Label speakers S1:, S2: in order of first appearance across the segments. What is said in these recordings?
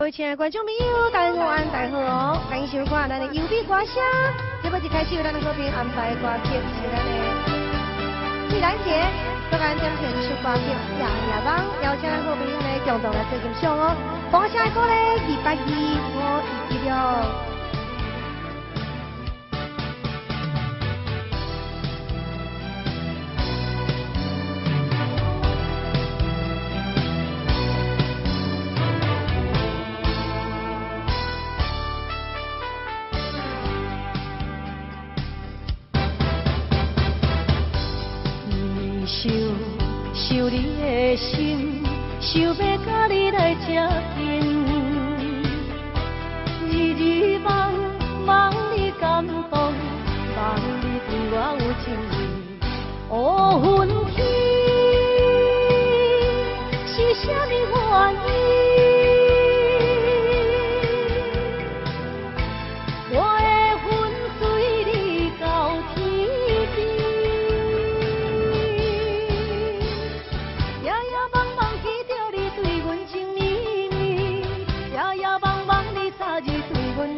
S1: 亲爱的观众朋友，大家午安，大家好，欢迎收看咱的优美歌声。节目一开始有咱的好评安排歌曲，是咱的盂兰节，昨晚点选出歌曲《夜夜梦》，邀请咱好朋友呢共同来做欣赏哦。歌声的歌呢，220我已记了。 想你的心，想要甲你来接近，日日梦梦你感动，梦你对我有情意。乌云天，是啥物原因？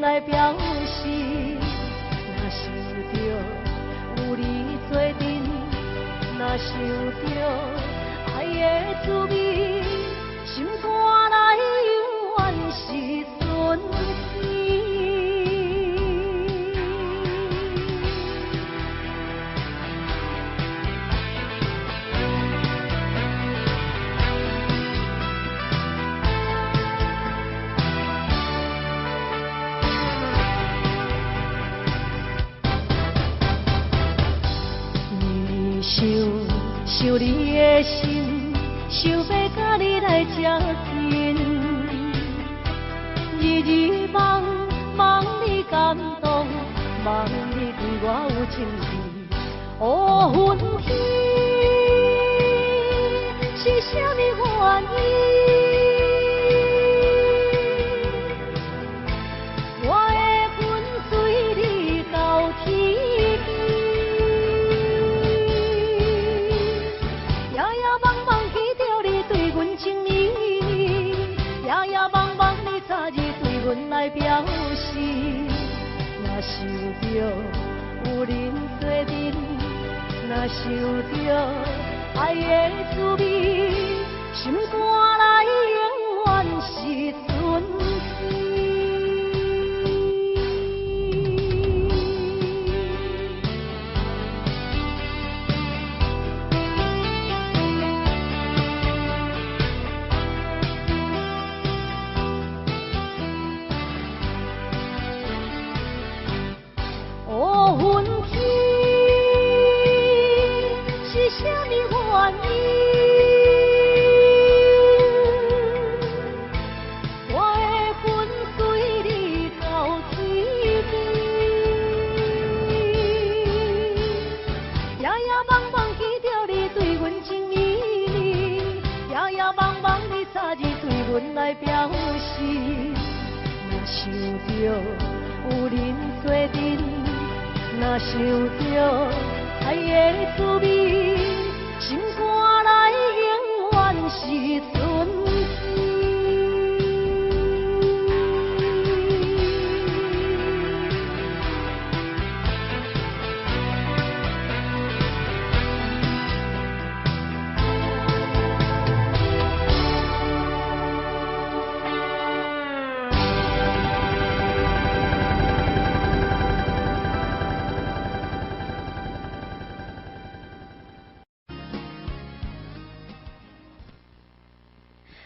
S1: 来表示，若想着有你做阵，若想着爱
S2: 的滋味，心肝内永远是纯甜。想你的心，想要甲你来接近，日日梦梦你感动，梦你对我有情意，乌云天是啥物原因？我的魂随你到天边。来表示，若想着有人做阵，若想着爱的滋味，心肝内永远是纯甜。乌云天是啥物原因？我的魂随你到天边，夜夜梦梦记着你对阮情绵绵，夜夜梦梦你早日对阮来表示，若想着有人做阵。若想着爱的滋味，心肝内永远是纯甜。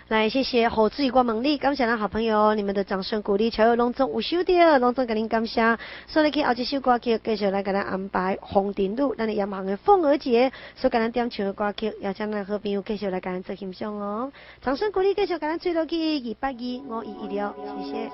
S1: 来，谢谢好自己关门力，感谢咱好朋友，你们的掌声鼓励，乔友隆重有收到，隆重给您感谢。所以去后一首歌曲，继续来给咱安排《红顶路》，咱的洋行的凤儿姐，所给咱点唱的歌曲，邀请咱好朋友继续来给咱做欣赏哦。掌声鼓励，继续给咱吹落去2825116，谢谢。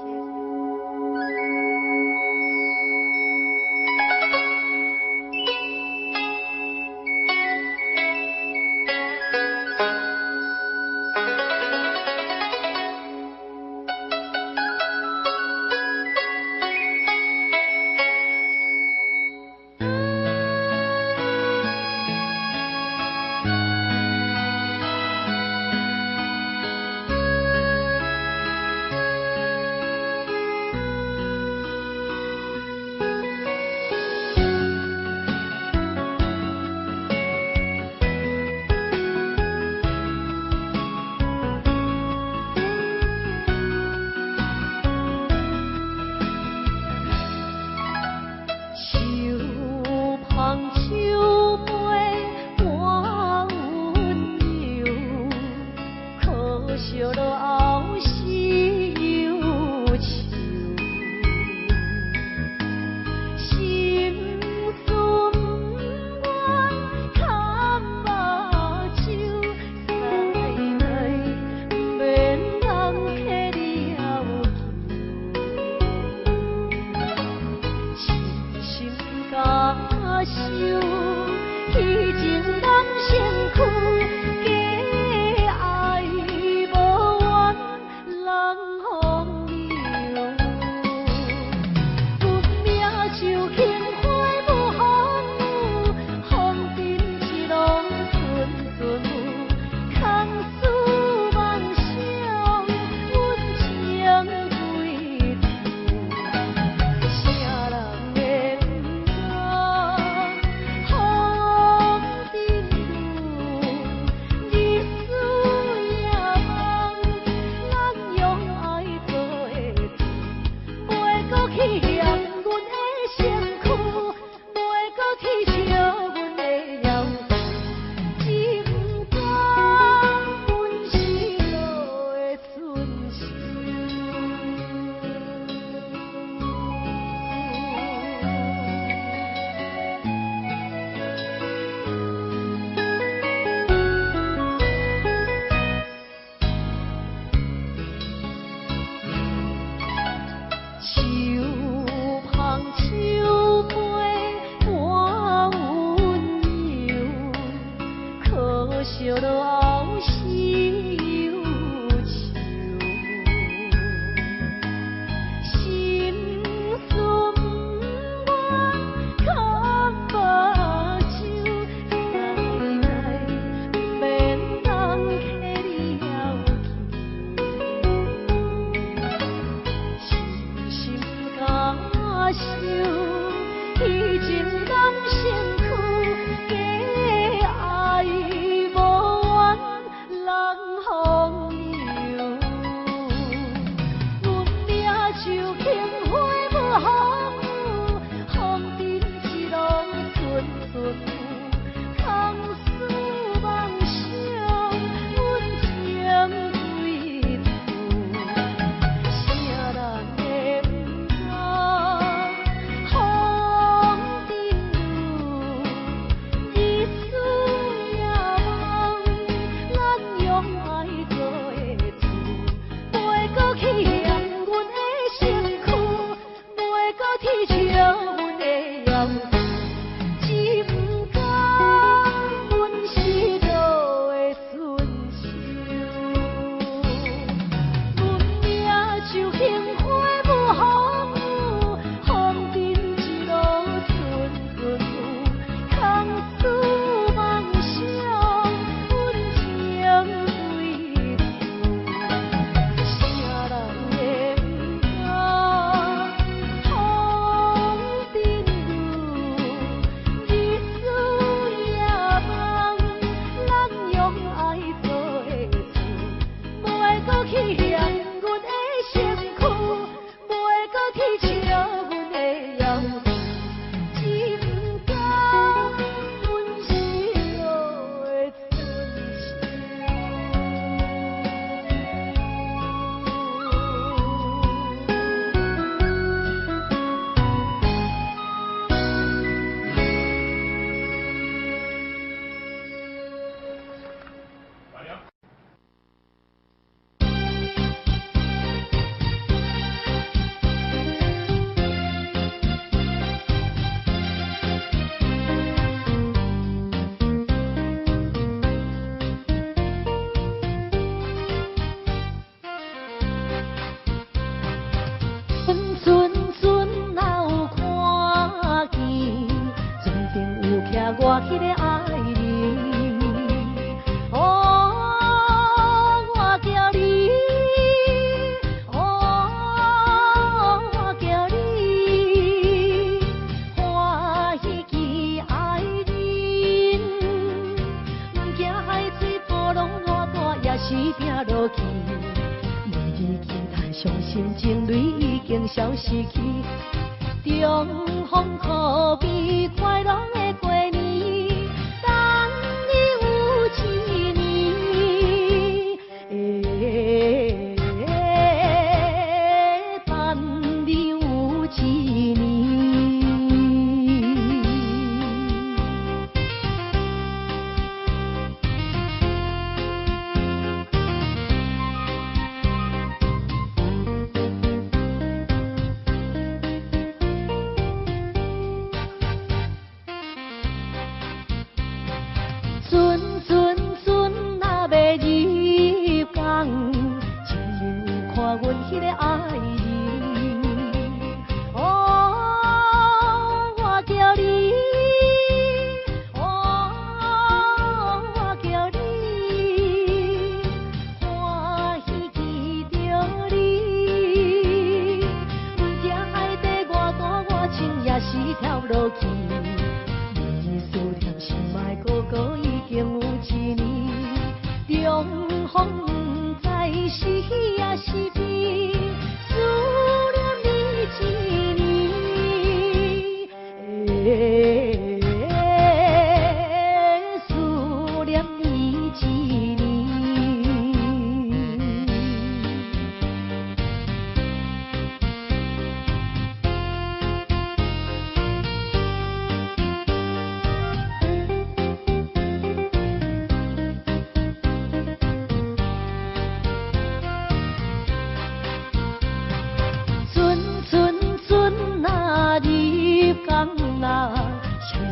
S2: 烧落后是忧愁，心酸我较目睭，再来免当客你要求，心心甲受，以前甘辛苦。我迄个爱人，哦，我叫你，哦，我叫你，欢喜记爱人，唔惊海水波浪偌大，也是拼落去。每日期待伤心情泪已经消失去，重逢可比快乐的过年。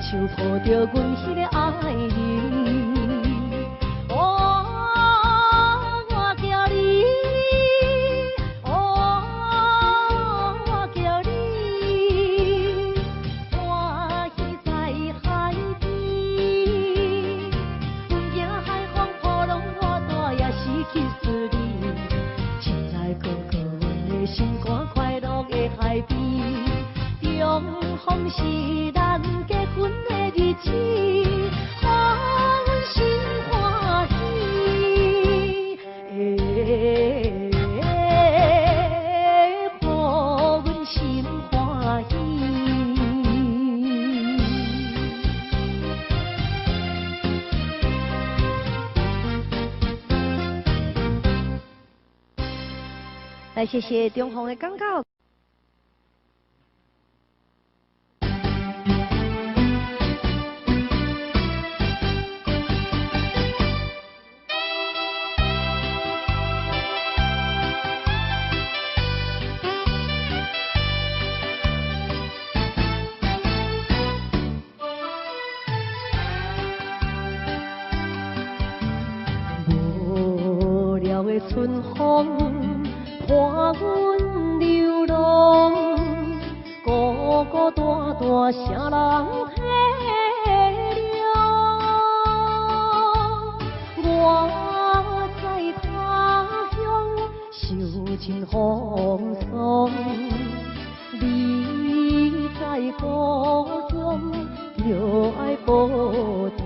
S2: 手抱着阮迄个爱人，去思你，亲爱哥哥，阮的心肝快乐的海边，重逢是咱结婚的日子，互阮心欢喜。互阮心欢喜。
S1: 来，谢谢中红的广告。
S2: 无聊的春风伴阮流浪，孤孤单单啥人体谅？我在他乡受尽风霜，你在故乡就爱保重。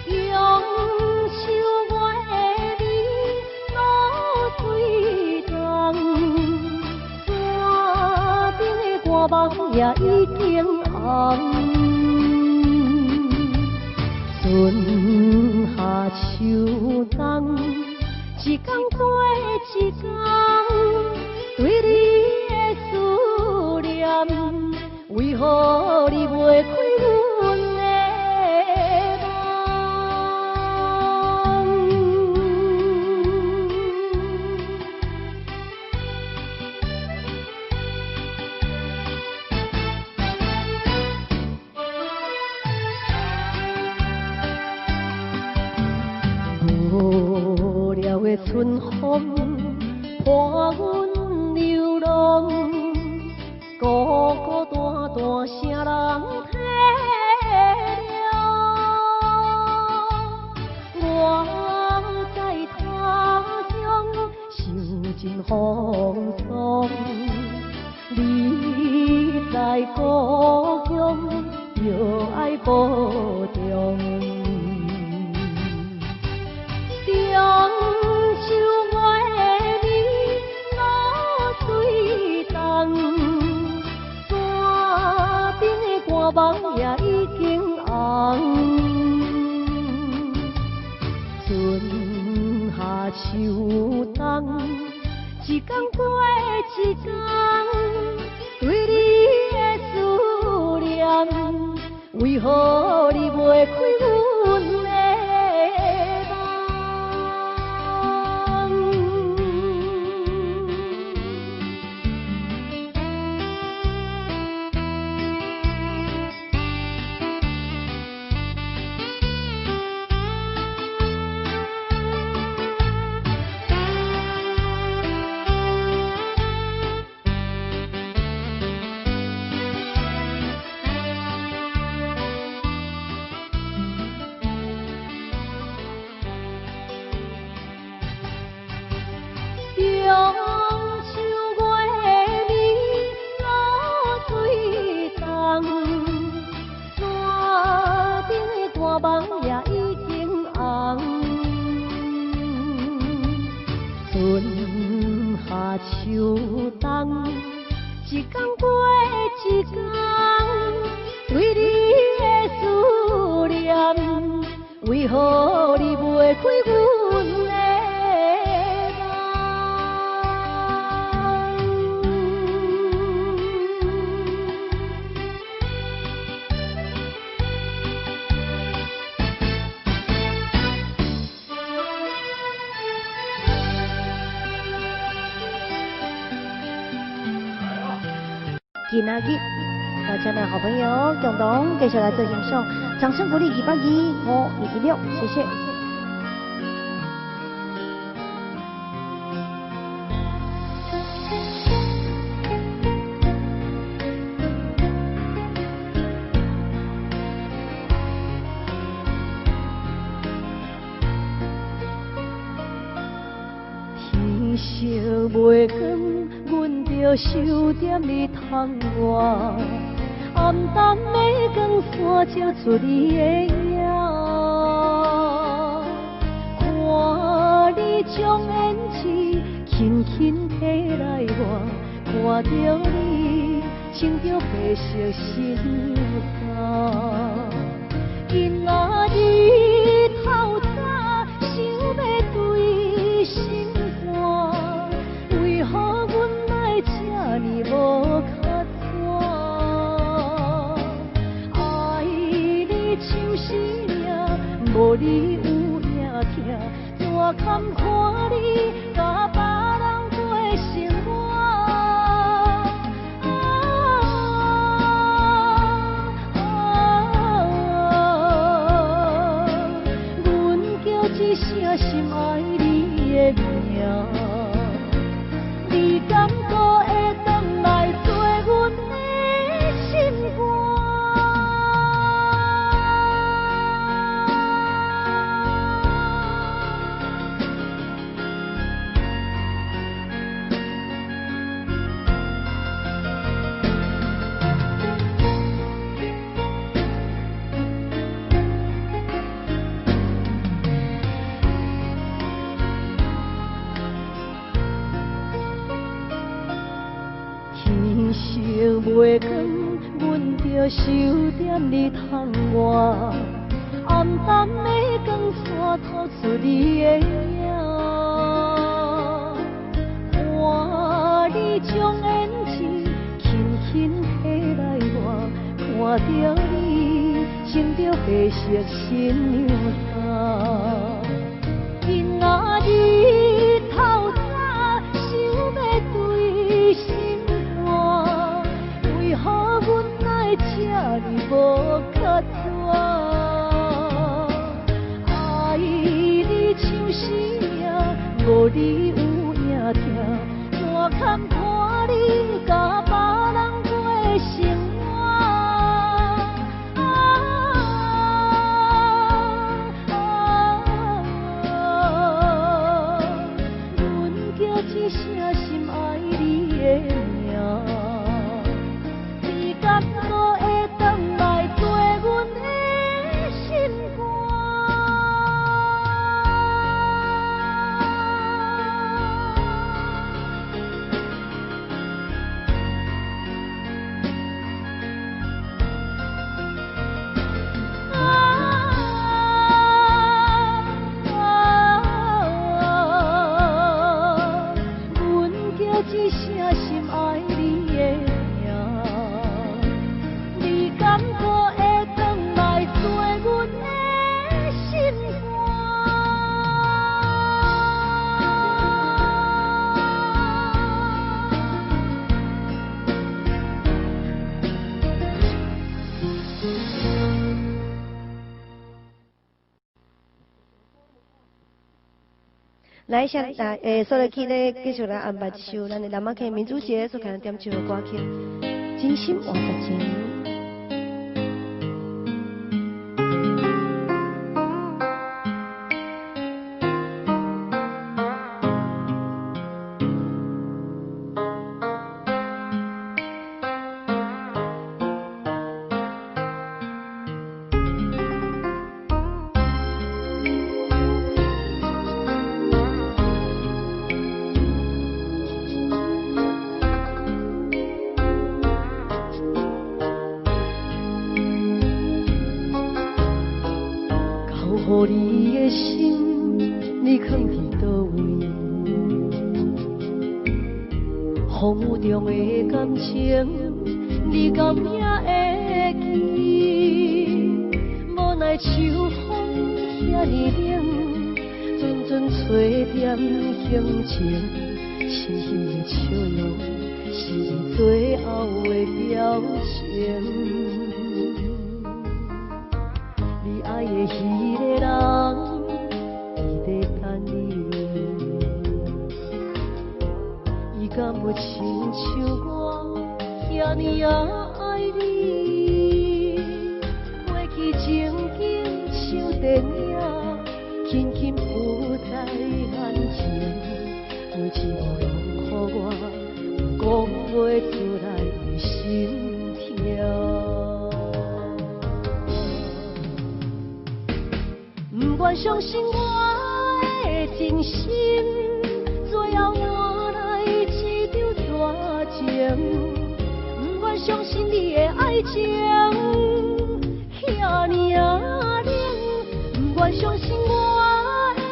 S2: 用手我的你露水重，山顶的歌梦也已经红。春夏秋冬，一天过一天，对你的思念，为何你袂开阮的？无聊的春风伴阮流浪，孤孤单单啥人体谅？我在他乡受尽风霜，你在故乡就爱保重。用手我的你露水重，山顶的歌梦也已经红。春夏秋冬，一天过一天，对你的思念，为何你袂开阮的？用手我的你露水重，山顶的歌梦也已经红。春夏秋冬，一天过一天，对你的思念，为何你袂开阮的？
S1: 今仔日，我亲爱的好朋友共同继续来做欣赏，掌声鼓励225-516，谢谢。
S2: 色袂光，阮着守踮你窗外，暗淡的光线照出你的影，看你将胭脂轻轻摕来我，看着你穿着白色新衫，今仔日透早想要对心肝，为何阮来这呢无较早？爱你像生命，无你有影听，怎堪看你甲别人过生活？一声心爱你的名，你敢搁会回来做阮的心肝？天色袂光，阮着守踮你窗外，暗淡的光线透出你的影，看你将胭脂轻轻摕来我，看着你穿着白色新娘衫，今仔日透早想要对心。为何阮来这呢无较早？爱你像生命，无你有影听，怎堪看你甲别人过生活？阮叫一声心爱你的名。敢搁会回来做阮的心肝？阮叫一声心爱你的名。敢搁会回来做阮的心肝？
S1: 来，现所在起咧继续来安排一首咱的南马溪民主节所开点唱的歌曲《真心换实情》。予你的心，你藏伫倒位？风雨中的感情，你敢也会记？无奈秋风遐尼冷，阵阵吹点心情，深深的笑容是你最后的表情。你爱的彼个人，伊在等你，伊敢有亲像我，遐尼爱你？过去情景像电影，轻轻浮在眼前，
S2: 每一幕拢予我讲袂出来的心跳。不愿相信我的真心，最后换来一场绝情。不愿相信你的爱情遐尼冷，不愿相信我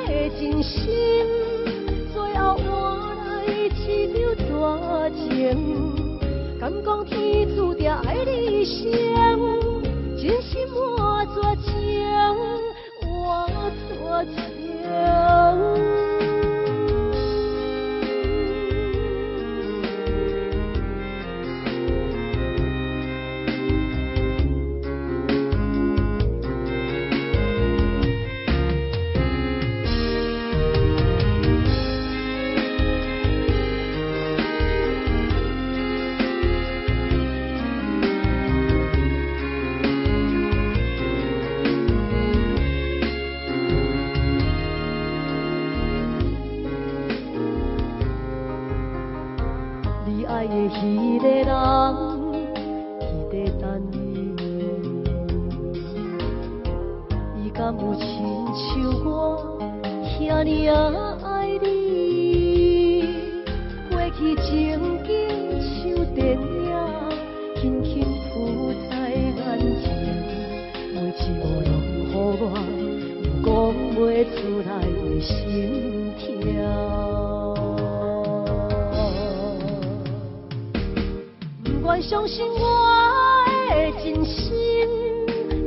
S2: 的真心，最后换来一场绝情。敢讲天注定爱你生，真心换绝情，换绝情。爱的迄个人，伊在等你。伊敢有亲像我遐尼爱你？过去情景像电影，轻轻浮在眼前，每一幕拢予我讲袂出来的心跳。不愿相信我的真心，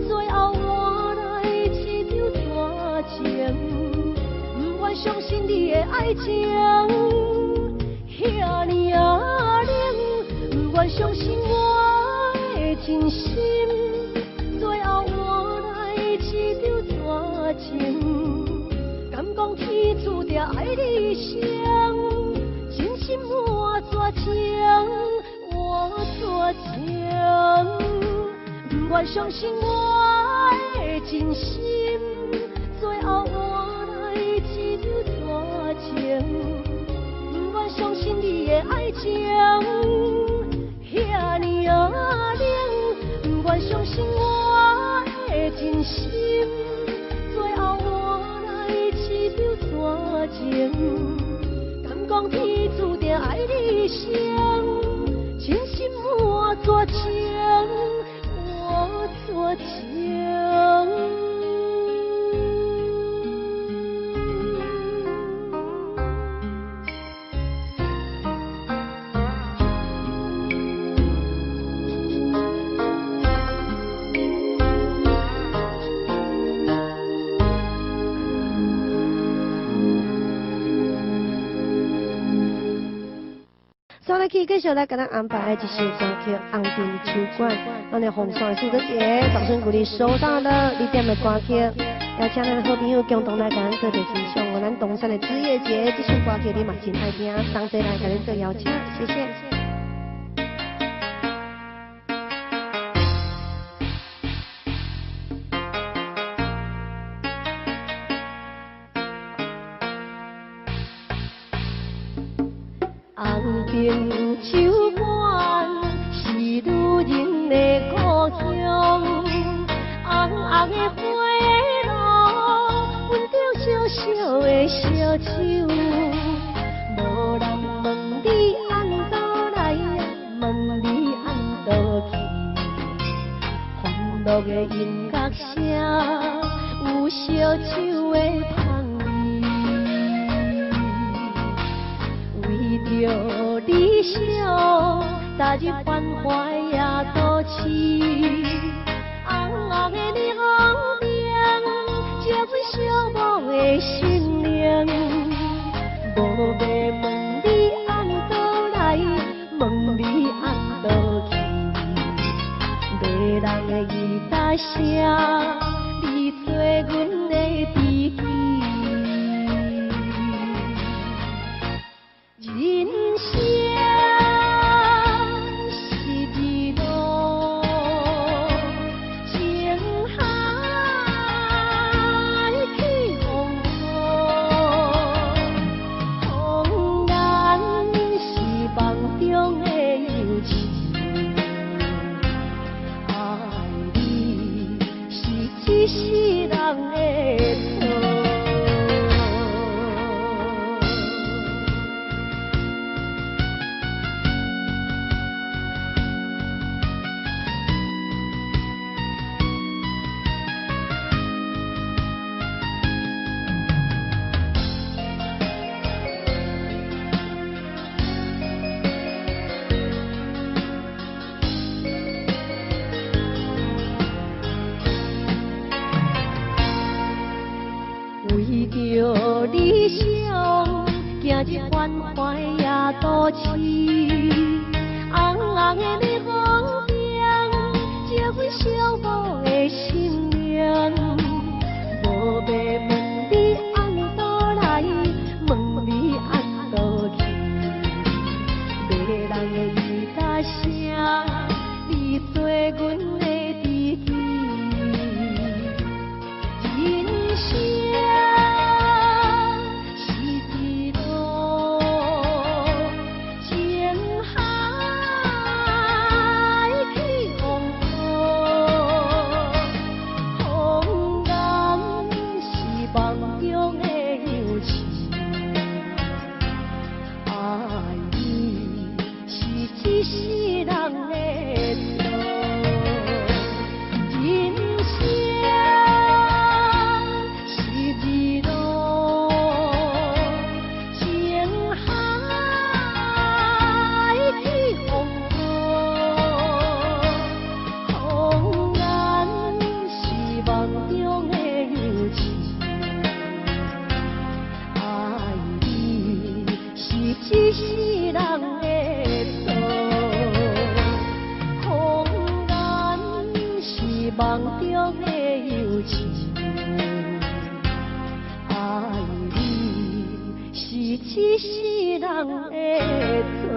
S2: 最后换来一场绝情。不愿相信你的爱情遐尼冷，不愿相信我的真心，最后换来一场绝情。敢讲天注定爱你生，真心换绝情。我情，不愿相信我的真心，最后换来一场情。不愿相信你的爱情遐尼冷，不愿相信我的真心，最后换来一场情。敢讲天注定爱你生。真心换绝情，换绝情。
S1: 所以继续来给咱安排的一首歌曲《红尘秋馆》，咱的红山树的节，掌声鼓励收到的你点的歌曲，邀请咱的好朋友共同来给咱做点欣赏。我咱东山的枝叶节，这首歌曲你嘛真爱听，同齐来给咱做邀请，谢谢。
S2: 红尘秋馆是女人的故乡，红红的花路，阮着小小的小手，无人问你安怎来，问你安怎去，欢乐的音乐声，有烧酒的香味。为着理想，踏入繁华的都市，红红的霓虹灯，照阮寂寞的心灵。无要问你安怎来，问你安怎去，迷人的吉他声，你做阮的知己。人生是一路情海去风浪，为着理想，行一番快也都市，红红的烈风中，借阮小无的性命，无要问你安倒来，问你安倒去，迷人的伊大声，你做阮的知己。人生是一路情海起风波，风眼是梦中的游戏，爱你是一世人的错。人生一世人的错，风眼是梦中的游戏，爱你是一世人的错。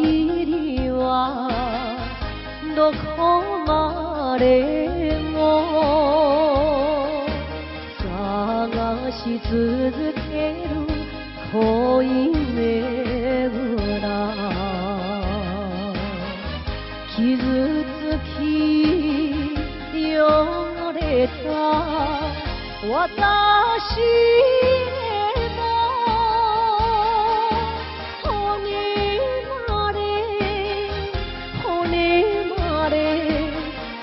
S2: 日はどこまでも探し続ける恋めぐら傷つき汚れた私へも骨まで骨まで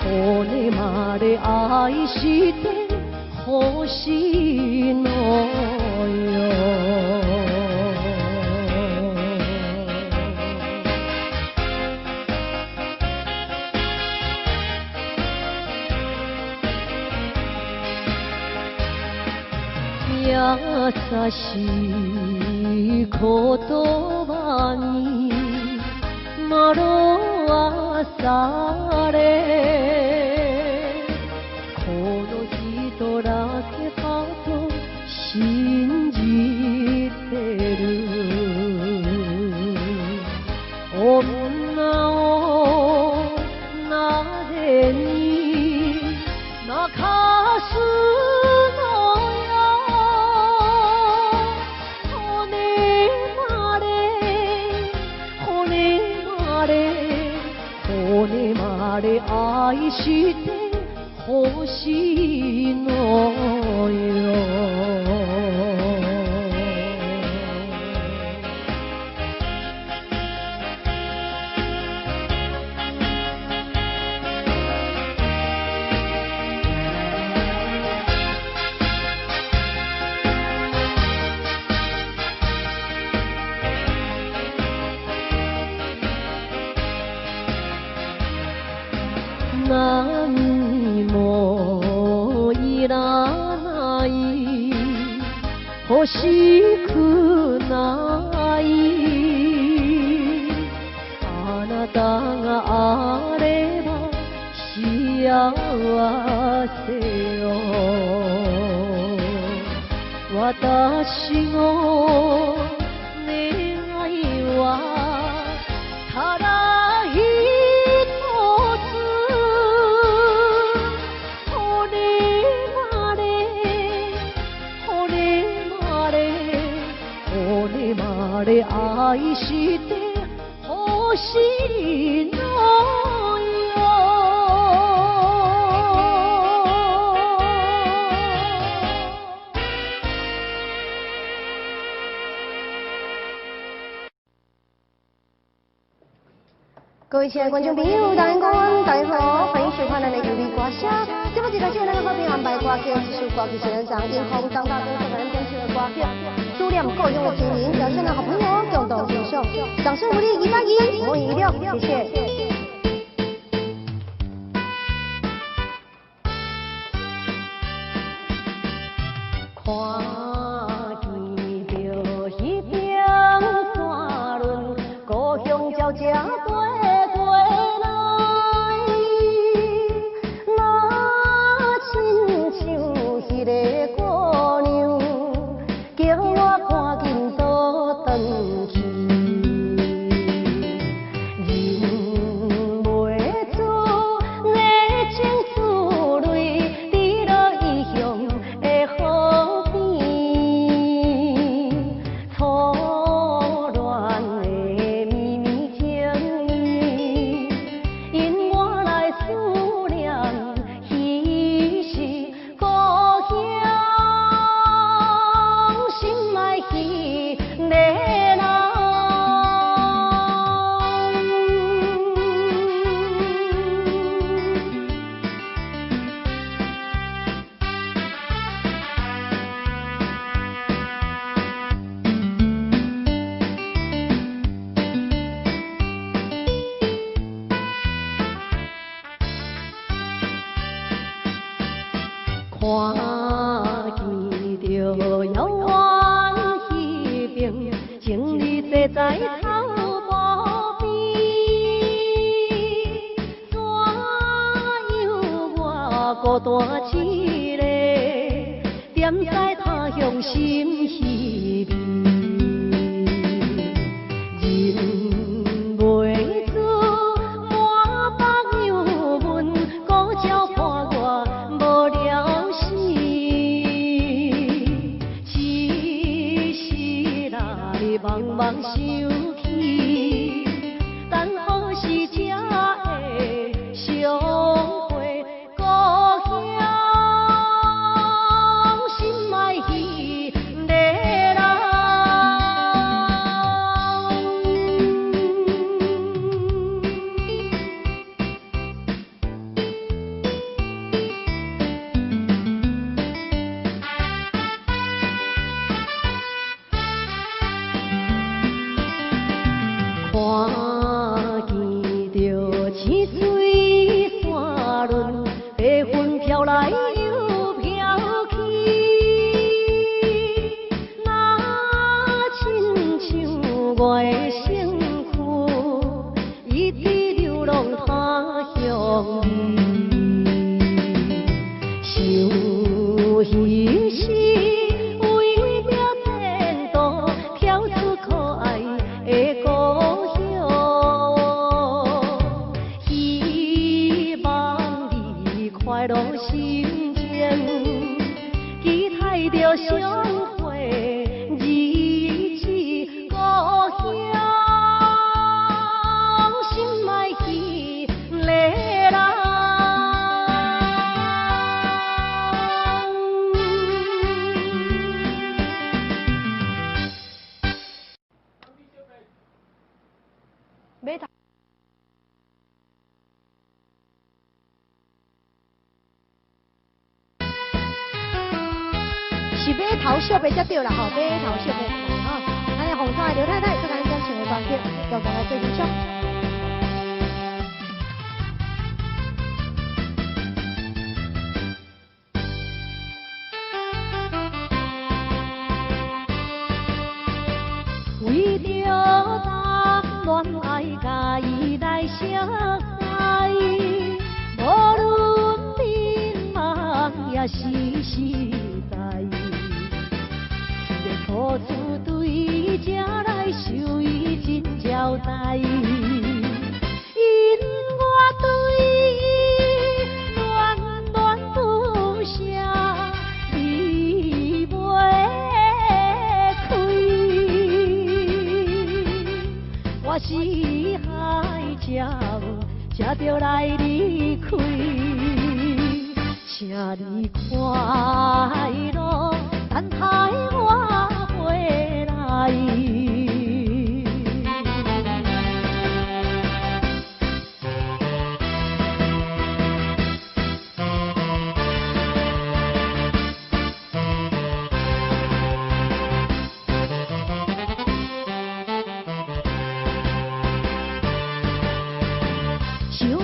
S2: 骨まで愛してほしいのよ優しい言葉に惑わされこの人だけかと信じてる女をなぜに泣かす骨まで愛してほしいのよ何もいらない欲しくないあなたがあれば幸せよ私の願いはただ一つ骨まで愛してほしいのよ
S1: 各位亲爱的观众朋友，大家好，大家好，欢迎收看咱的优美歌声。这么一开始，咱个好朋友安排歌曲，这首歌曲是咱上英雄当大哥所咱点唱的歌曲，思念故乡的情人，邀请咱好朋友共同欣赏。掌声鼓励181，莫遗留，谢谢。
S2: 看见着迄边山峦，故乡鸟只飞过来，那亲像迄个姑娘，叫我赶紧倒转去。看见着遥远迄边，情侣坐在草坡边，怎样我孤单一个，踮在他乡心稀微，人袂
S1: 是马头小白才对啦吼，马头小白吼，咱的红山的刘太太，再来将请的观众，叫大家做分享。
S2: 为着谈恋爱，甲伊来相爱，无论迷茫也是实在。付出对才来受伊真交代，因我对伊恋恋不舍，离袂开。我是海鸟，才着来离开，请你快乐，等待我。回来。想要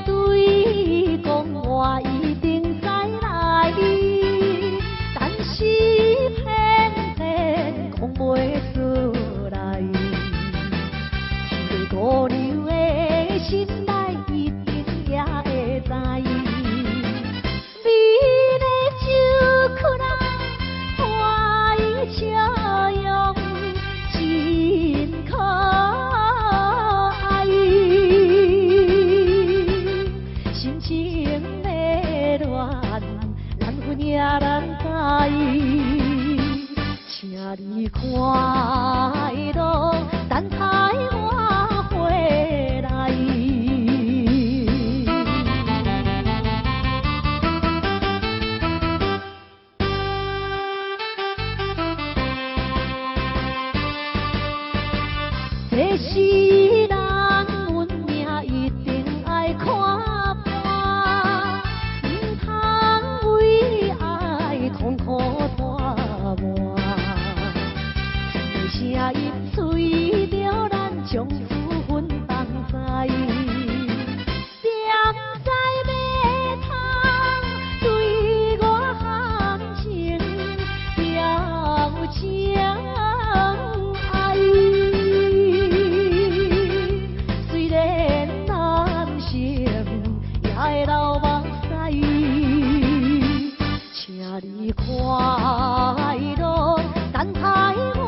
S2: 对伊讲，我一定再来，但是。讲袂出来，一个姑娘的心内一定也会知。美丽酒曲啊，花语笑容真可爱，心情的乱，难分也难知。请你快乐，等待我回来。这世人运命一定爱看破，唔通为爱痛苦拖磨。声音随着咱将此分同在，点在马头对我含情表情爱。虽然男性也会流目屎，请你快乐，等待我。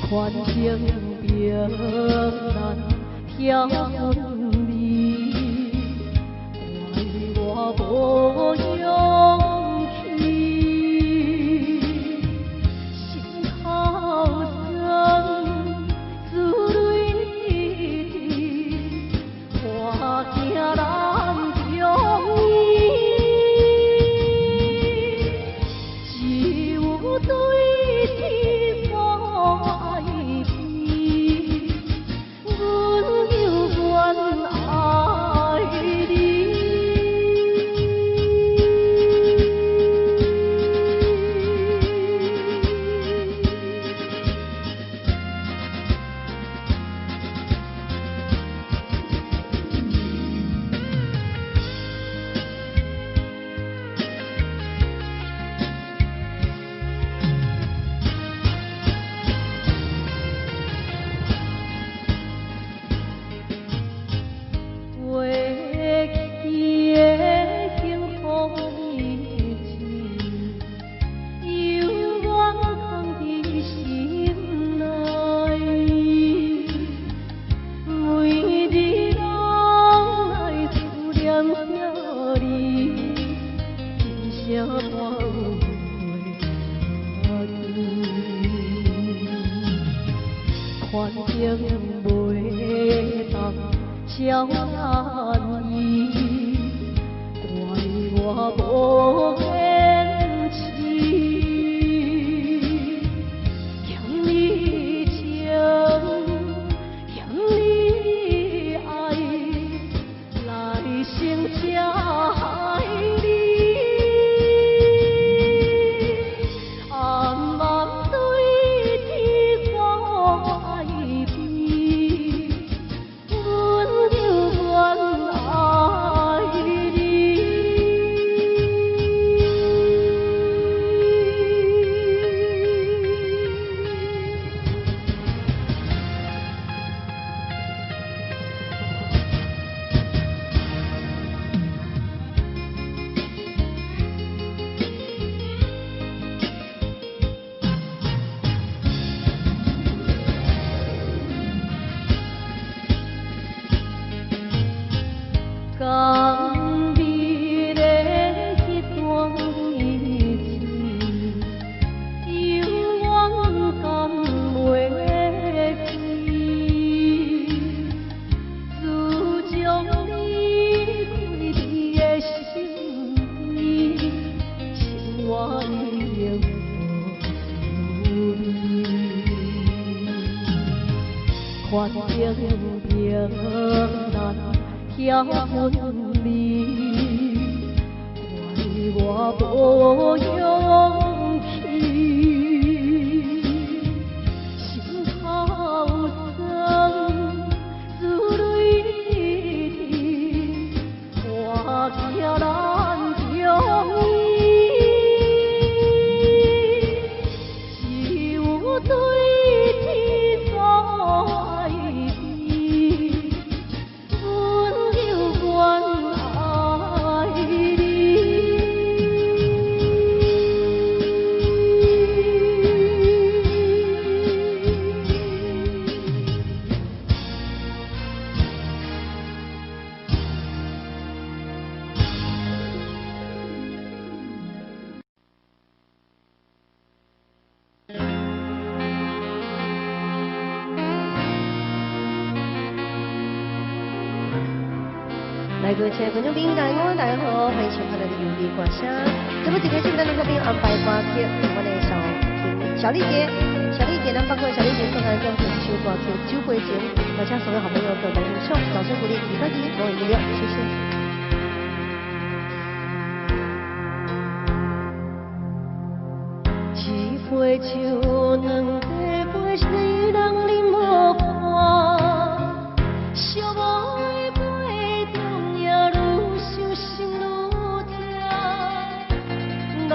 S2: 款情平难挑分离，怪我无勇气，心头酸，珠泪滴，我惊人中意，只有对天所爱比，阮犹原爱你。款情袂当超难伊，怪我无坚持，欠你情，欠你爱，来生才害你。暗暗对天所爱比，阮犹原爱你。甘美的迄段日子，犹原甘袂记，自从离开你的身边，生活已经无味，款情平难挑分离，怪我无勇气，心头酸，珠泪滴，我惊人中意，只有对天所爱比。阮犹原爱你。
S1: 来，各位亲爱的观众朋友，大家好，欢迎收看咱的优美歌声。这么一开始，咱的歌评安排歌曲，我的小丽姐，咱包括小丽姐送咱将这首歌曲《酒杯情》，我请所有好朋友给我们欣赏，掌声鼓励，一块钱，我一六，谢谢。
S2: 一杯酒，两杯杯，谁人啉无看？寂寞的杯中也愈想心愈痛，人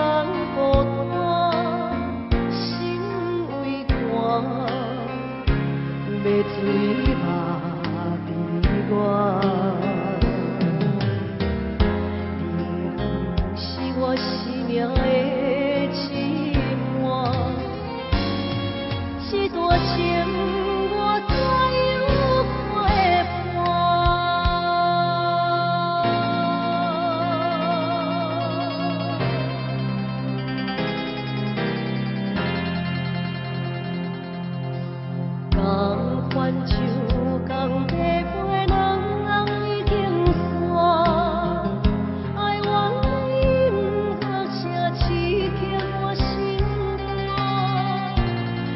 S2: 孤单，心为寒，要醉嘛悲怨。你是我生命的。段情我怎样陪伴？同款像同地陪两人已经散，爱往因角声刺激我心肝，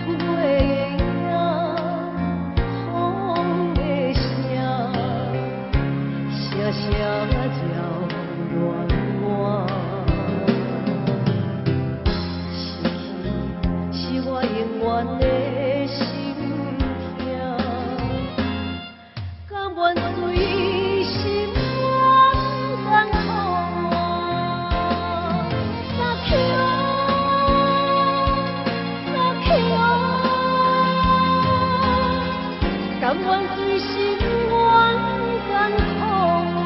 S2: 月影风的声，声声绕乱我，是我永远的心痛，甘愿随心愿甘苦我，撒口甘愿随心愿甘苦我。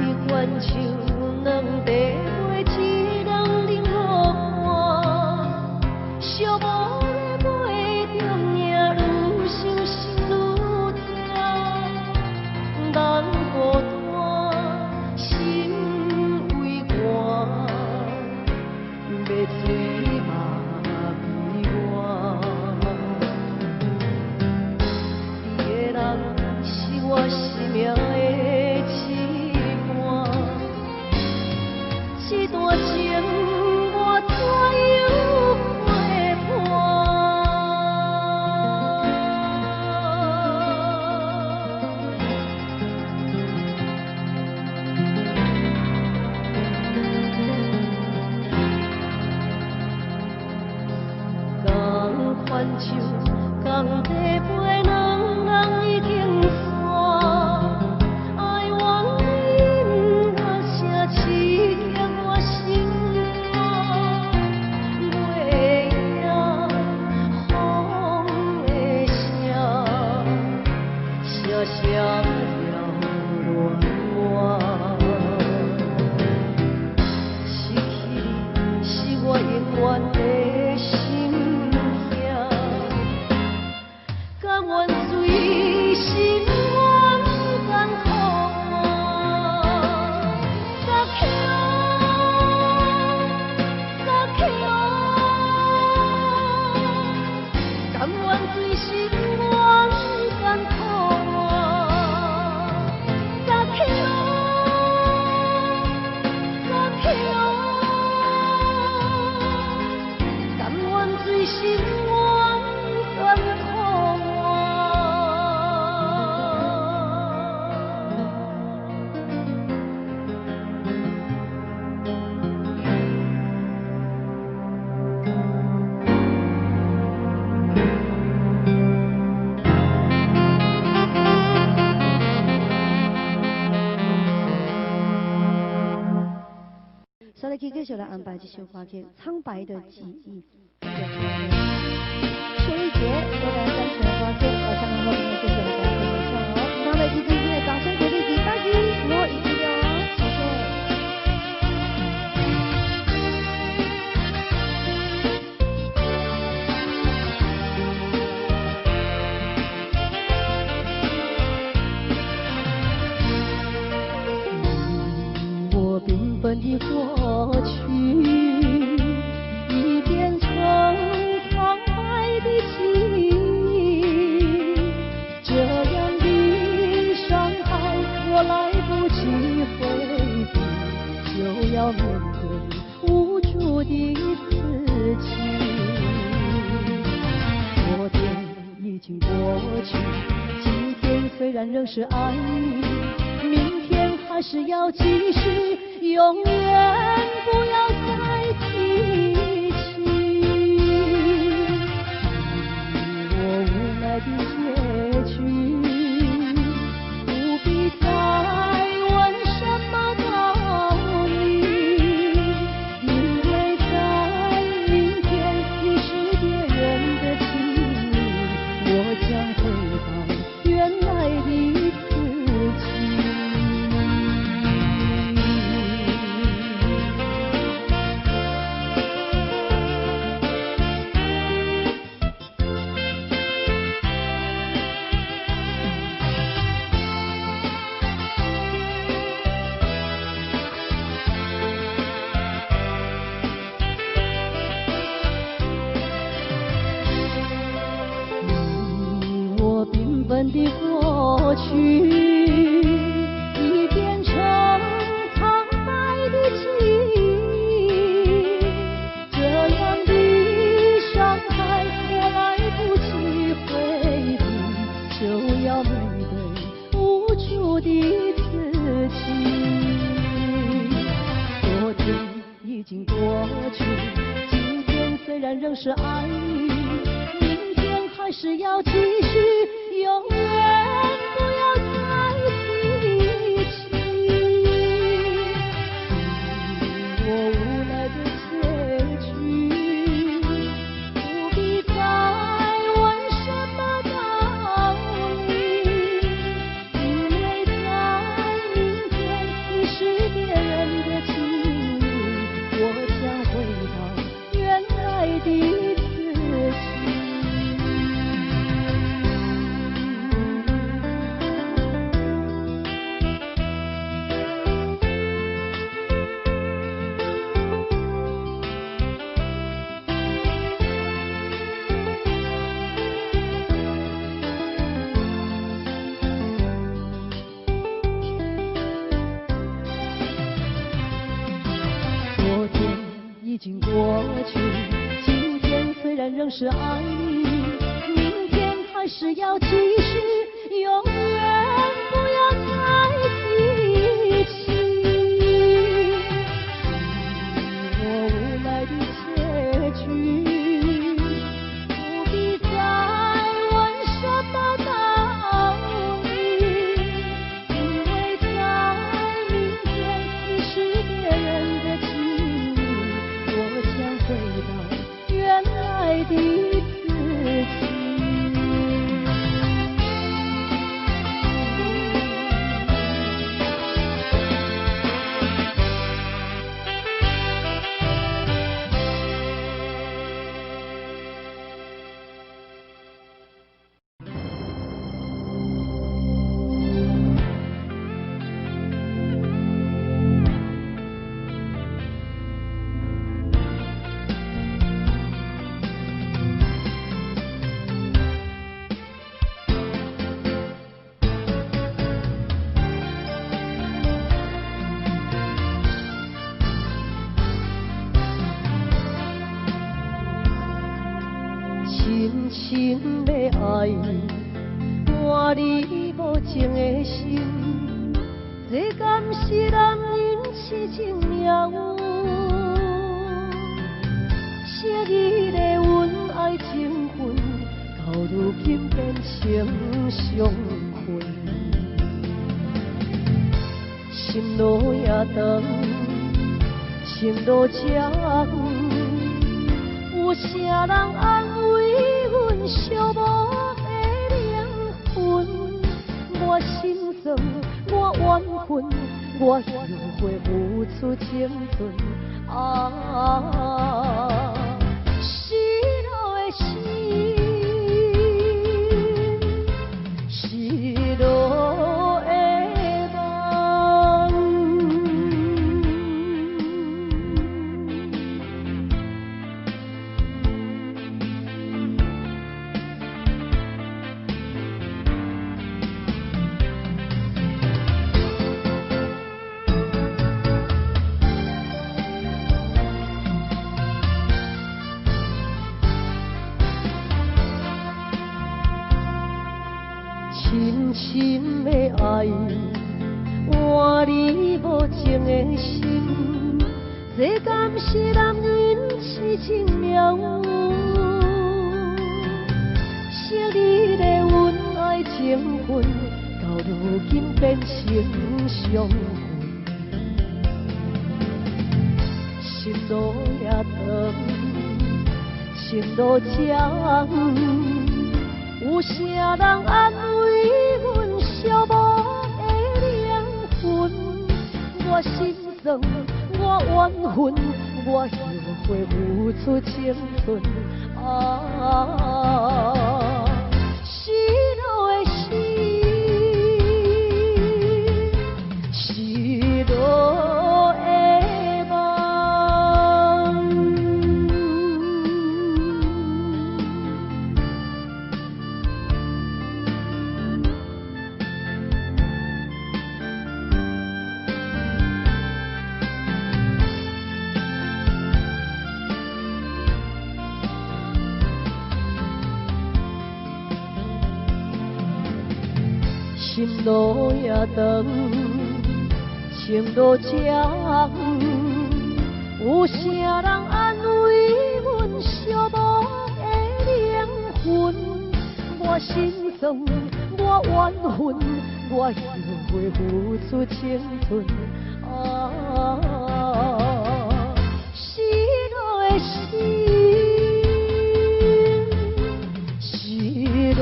S2: 一罐酒，两茶杯，一人饮落汗，寂寞的杯中命，愈想心愈痛，人孤单，心为寒，要醉嘛悲哀。你的人是我生命的羁绊，这段情我怎样陪伴？同款手，同地陪，两人已经散，爱往因角声刺激我心肝，月影风的声，声声绕乱我，失去你是我永远的心痛，甘愿随心愿甘苦我，撒口甘愿随心愿甘苦我，撒口甘愿随心愿甘苦我。
S1: 所以继续来安排这首歌曲《苍白的记忆》。秀一姐为大家选的歌曲，我相信后面继续来感受一下哦。那么一支的掌声鼓励给大家，我一定要谢
S2: 谢。我缤纷的过去，已变成苍白的记忆。这样的伤害，我来不及回避，就要面对无助的自己。昨天已经过去，今天虽然仍是爱你，明天还是要继续，永远不要再提起。我无奈的结局。到原来的自己。缤纷的过去已变成苍白的记忆，这样的伤害我来不及回避，就要面对无助的自己。昨天已经过去，今天虽然仍是爱你，明天还是要继续。永远不要再提起，我无奈的结局，不必再问什么道理，因为在明天你是别人的情侣，我将回到原来的自己。已经过去，今天虽然仍是爱你，明天还是要继续，永远不要再提起。我无奈的结局，不必再问什么道理，因为在明天你是别人的情侣。我将回到原来的自己。深深的爱，换你无情的心，这敢是男人痴情命运？昔日的恩爱情分，到如今变成伤痕。心路也长，情路这远。有啥人安慰阮寂寞的灵魂？我心酸，我怨恨，我后悔付出青春。失落的心，失落的梦。深深的爱，换你无情的心，这敢是男人痴情命运？昔日的恩爱情分，到如今变成伤痕。心路也长，情路这远。有有啥人安慰阮消磨的灵魂？我心酸，我怨恨，我后悔付出青春。失落的心，失落的梦。心路也长，情路这远，有啥人安慰阮消磨的灵魂？我心酸，我怨恨，我后悔付出青春。失落的心，失落。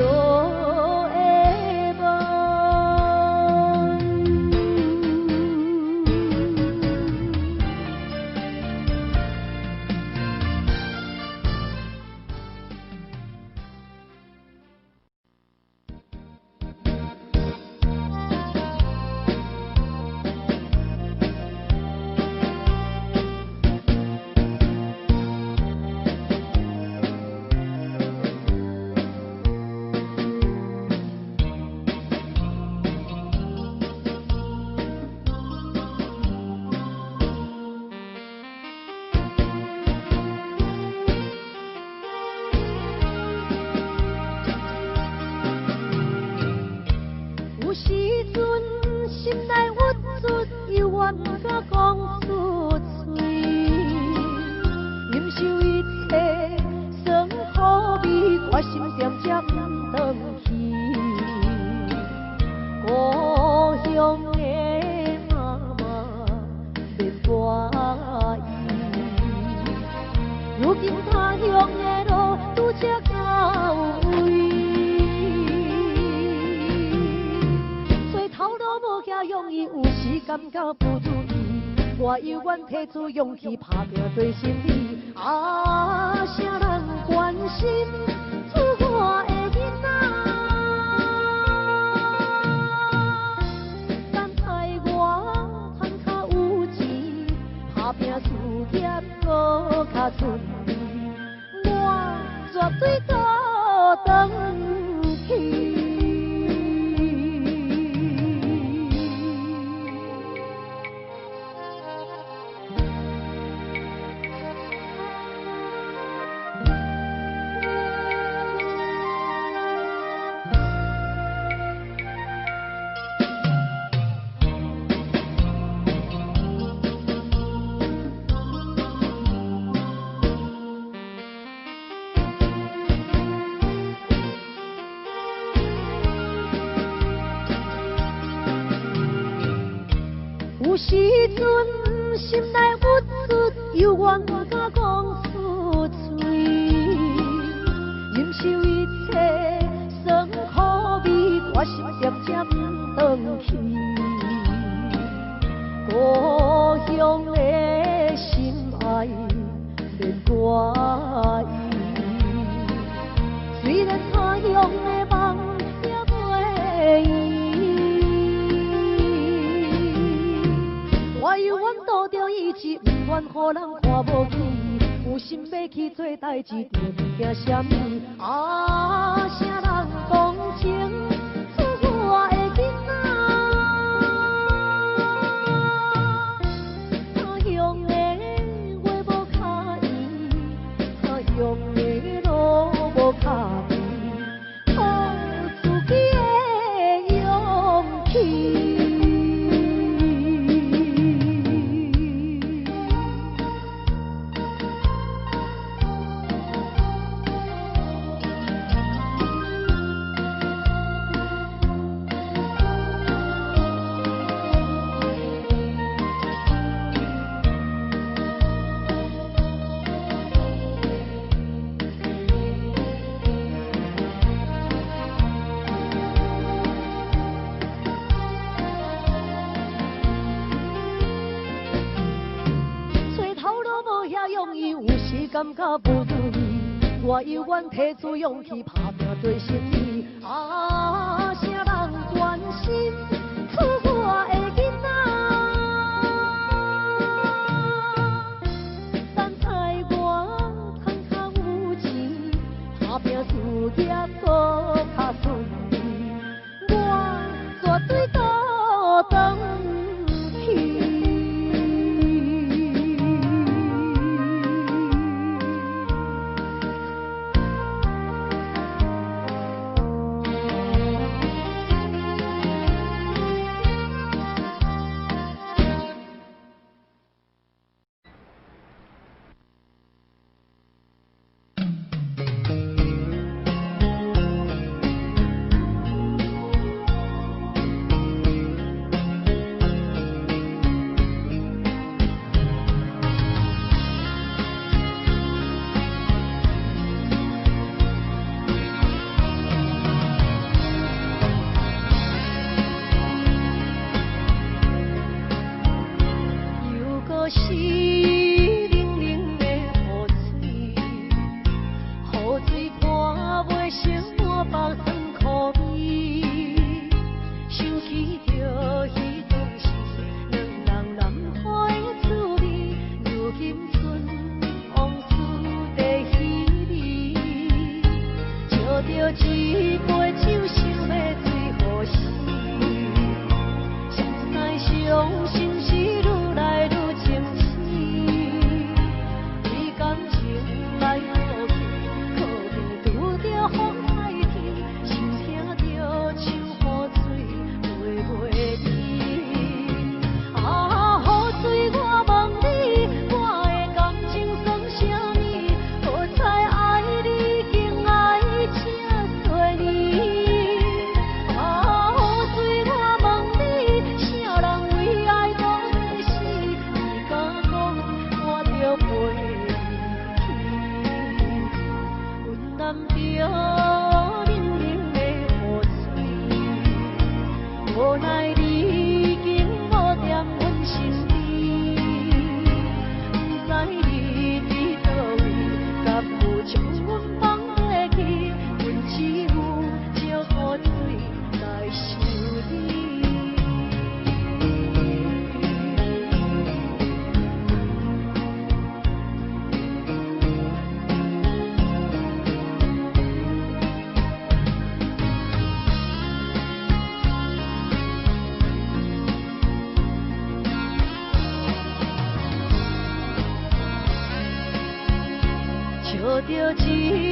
S2: 有时阵心内郁卒，犹原不敢讲出嘴，忍受一切酸苦味，我心渐渐不转去。故乡的妈妈免我意，如今他乡的路拄则到位。容易有时感觉不如意，我犹原提出勇气打拼对心理。啥人关心出我的囡仔？等待我赚较有钱，打拼事业搁较顺利，我绝对搁回去。有时阵心内郁卒，犹原不敢讲出嘴，忍受一切酸苦味，我心渐渐不转去。故乡的心爱免我意，虽然他乡的梦也袂圆。我犹原拄着意志，不愿予人看无起，有心要去做代志，就毋惊什么。啥人同情出我的囡仔？他乡的话无较圆，他乡的路无较平，靠自己的勇气。感觉不如意，我永远提出勇气，打拼做生意。啊，啥人关心厝我的囡仔？等待我通通有钱，打拼事业搁较顺利，我绝对倒转去。抱着一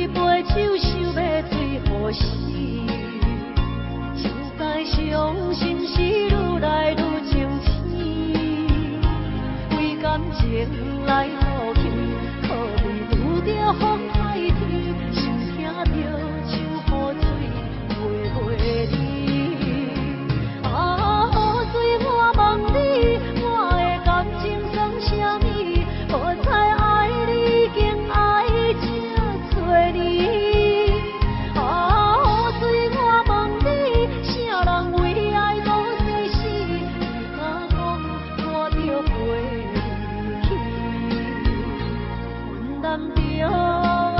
S2: 杯酒，想要醉予死。现在伤心事愈来愈清醒，为感情来赌气，可悲拄着风海天，想听着秋雨水袂袂离。啊，雨水我问你，我的感情算啥物？无彩爱你，竟爱这多年。啊，雨水我问你，啥人为爱无生死？你敢讲我着陪你去？阮男着。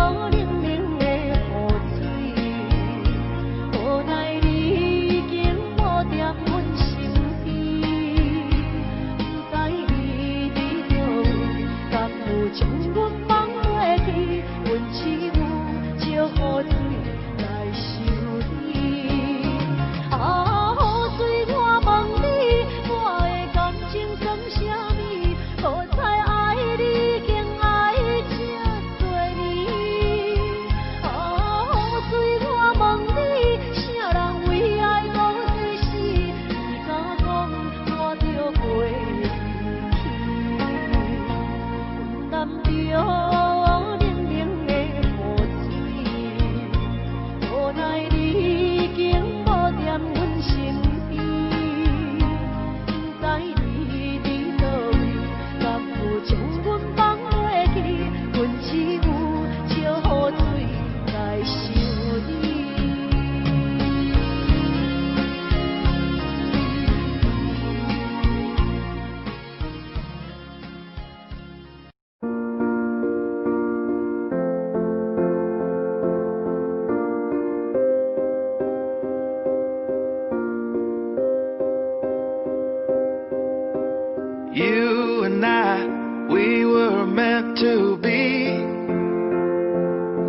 S3: You and I, we were meant to be.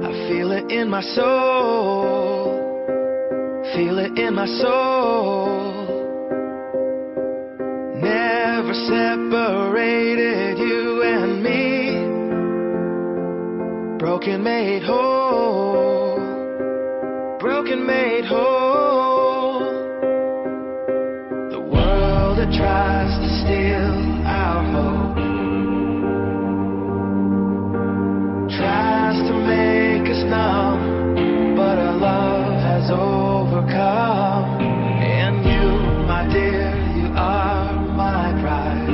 S3: I feel it in my soul. Feel it in my soul. Never separated, you and me. Broken made whole. Broken made whole. The world that tries to steal our hope tries to make us numb, but our love has overcome. And you, my dear, you are my prize.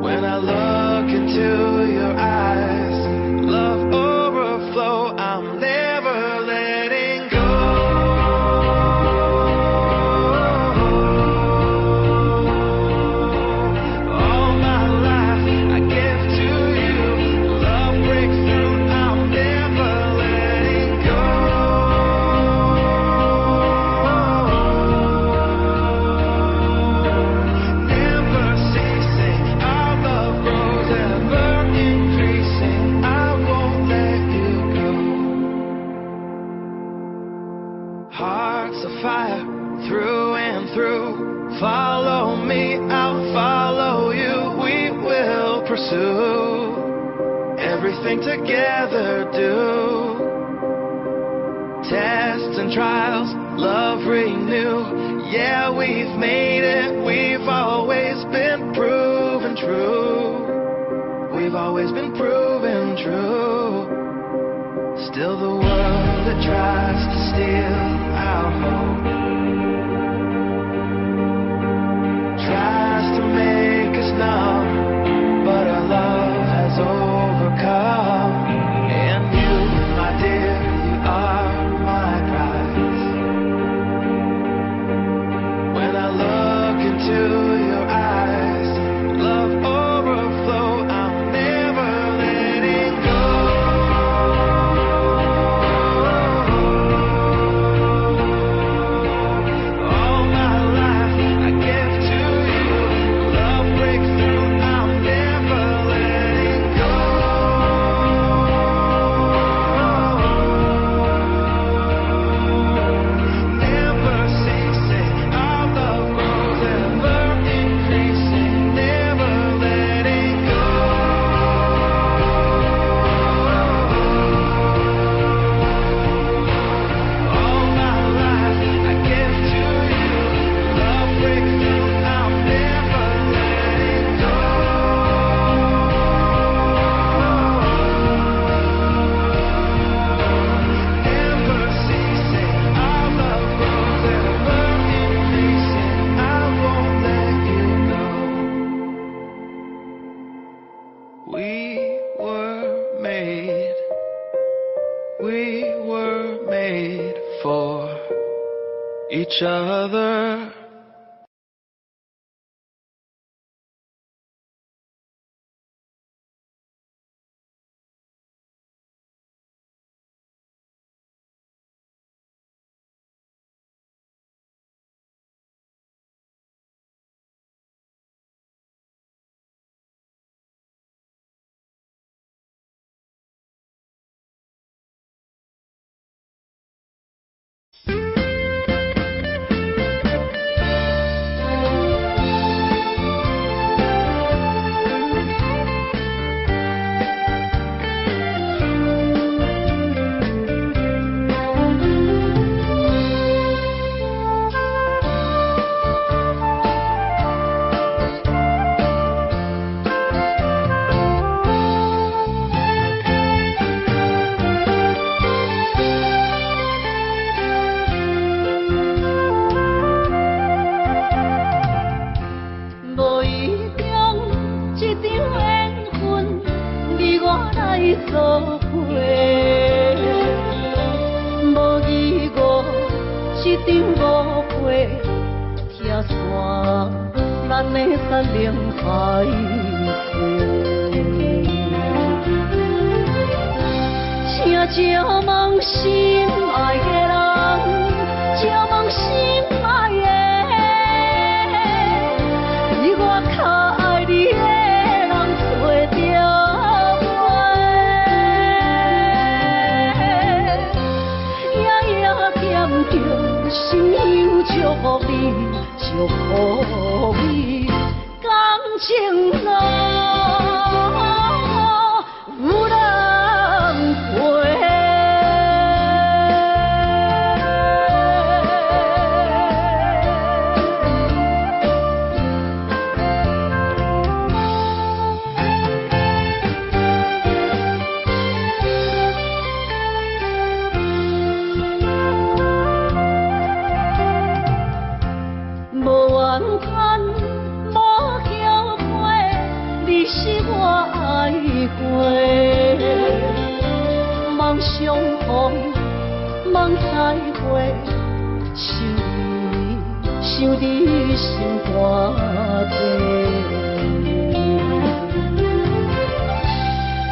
S3: When I look into your eyes, love overflow, I'm never letting go. All my life I give to you. Love breaks through, I'm never letting go. Never ceasing, our love grows ever increasing. I won't let you go. Hearts of fire through and through. Follow me, I'll follow you. We will pursue everything together. Do tests and trials, love renew. Yeah, we've made it. We've always been proven true. We've always been proven true. Still the world that tries to steal our hope tries to make us numb, but our love has overcome. And you, my dear, you are my prize. When I look into your eyes, love overflow, I'm never letting go. All my life I give to you. Love breaks through, I'm never letting go. Never ceasing, our love grows ever increasing. Never letting go. All my life I give to you. Love breaks through, I'm never letting go. Never ceasing, our love grows ever increasing. I won't let you go. We were made for each other.
S2: 无意中一场缘分，你我来作伙。无意外一场误会，拆散咱的山盟海誓。请照问心爱的人，照问心爱的。祝福你，祝福你，感情路有人陪。梦相逢，梦再会，想你心肝底。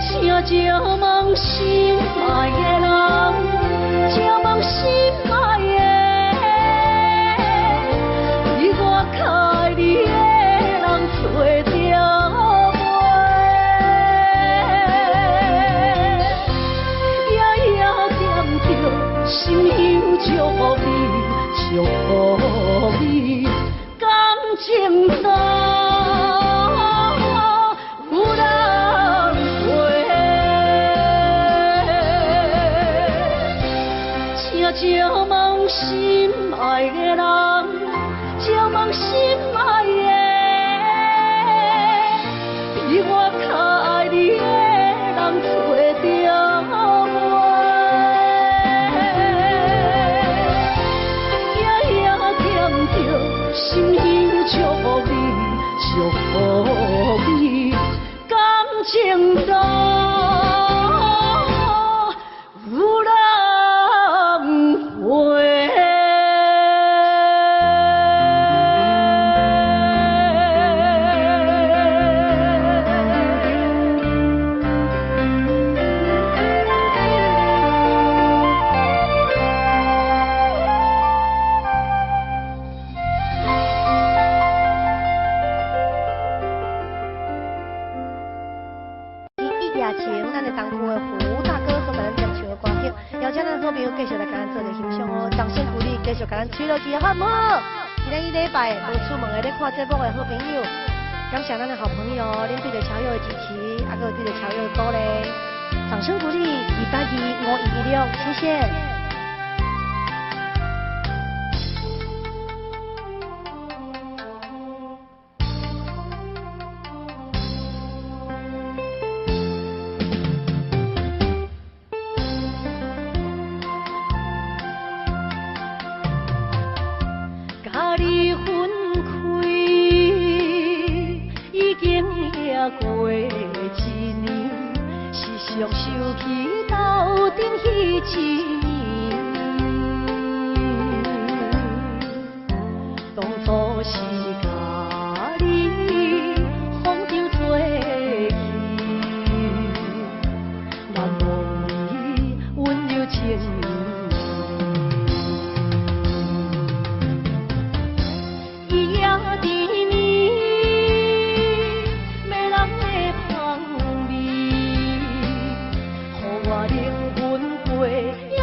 S2: 请照问心爱的人，照问心爱的，比我较爱你的人找着。心有祝福你，祝福你，感情路有人陪。请照问心爱的人，照问心爱的，比我较爱你的人找着。心有祝福你，祝福你，感情路有人陪。
S1: 咱的东区的胡大哥所给咱演唱的歌曲，邀请咱所朋友继续来跟咱做个欣赏哦，掌声鼓励，继续给咱吹落去好唔好？今天礼拜无出门的咧看节目的好朋友，感谢咱的好朋友，恁对着超友的支持，还有对着超友的鼓励，掌声鼓励2825116，谢谢。
S2: 你分开已经也过1年，是常想起斗阵彼1年。当初是甲你风筝做起，难忘你温柔情意。我灵魂陪，也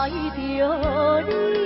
S2: 爱着你。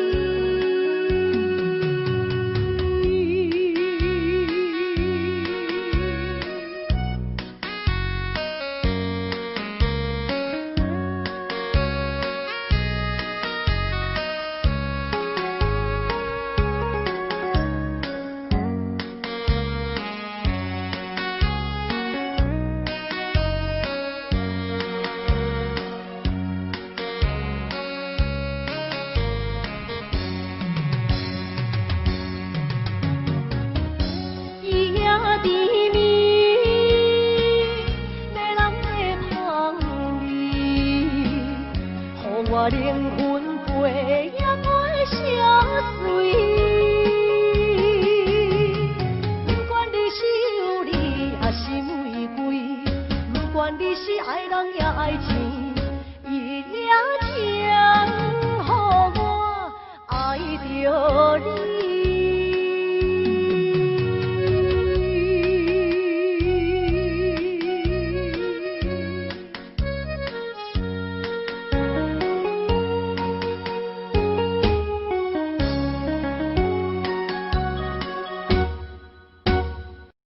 S2: 我灵魂飞也会消碎，不管你是有你还是玫瑰，不管你是爱人也爱情。